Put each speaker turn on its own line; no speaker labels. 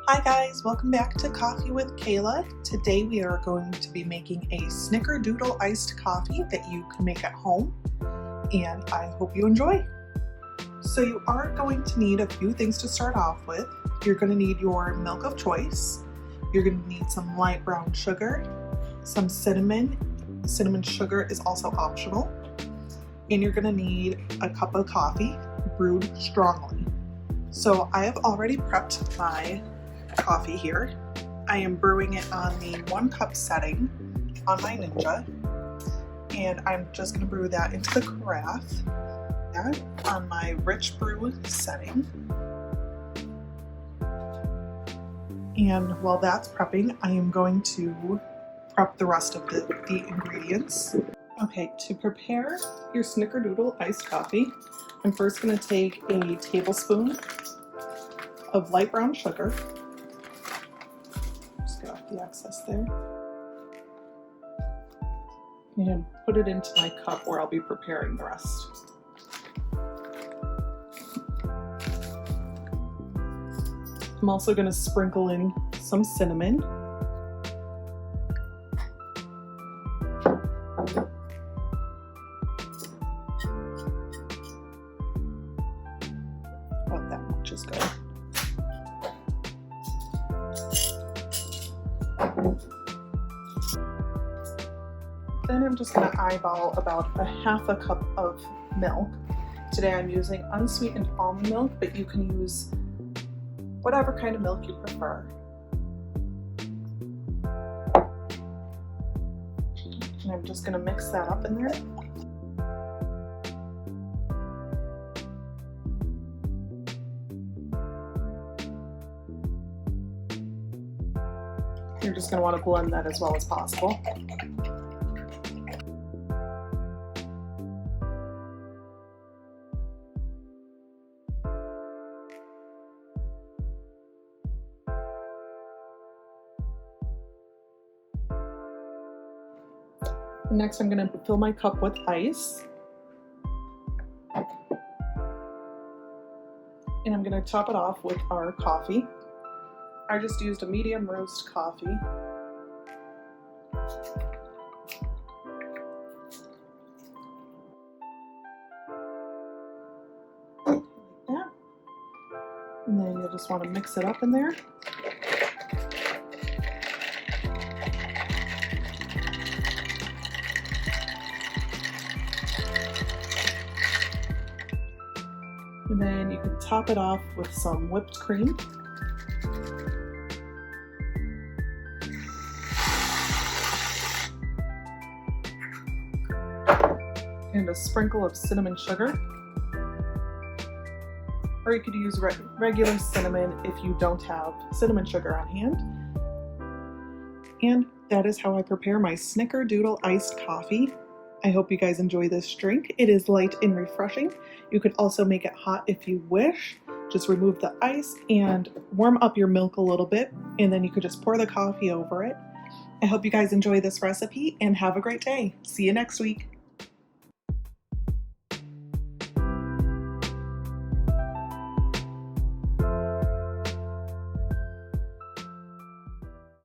Hi guys, welcome back to Coffee with Kayla. Today we are going to be making a Snickerdoodle iced coffee that you can make at home, and I hope you enjoy. So you are going to need a few things to start off with. You're going to need your milk of choice. You're going to need some light brown sugar, some cinnamon. Cinnamon sugar is also optional. And you're going to need a cup of coffee brewed strongly. So I have already prepped my coffee here. I am brewing it on the 1 cup setting on my Ninja, and I'm just going to brew that into the carafe on my rich brew setting. And while that's prepping, I am going to prep the rest of the ingredients. Okay, to prepare your Snickerdoodle iced coffee, I'm first going to take a tablespoon of light brown sugar. Just get off the excess there. And put it into my cup where I'll be preparing the rest. I'm also going to sprinkle in some cinnamon. About that much is good. Then I'm just going to eyeball about a half a cup of milk. Today I'm using unsweetened almond milk, but you can use whatever kind of milk you prefer. And I'm just going to mix that up in there. You're just going to want to blend that as well as possible. Next, I'm going to fill my cup with ice. And I'm going to top it off with our coffee. I just used a medium roast coffee. Like that. And then you'll just want to mix it up in there. And then you can top it off with some whipped cream. And a sprinkle of cinnamon sugar. Or you could use regular cinnamon if you don't have cinnamon sugar on hand. And that is how I prepare my Snickerdoodle iced coffee. I hope you guys enjoy this drink. It is light and refreshing. You could also make it hot if you wish. Just remove the ice and warm up your milk a little bit, and then you could just pour the coffee over it. I hope you guys enjoy this recipe and have a great day. See you next week.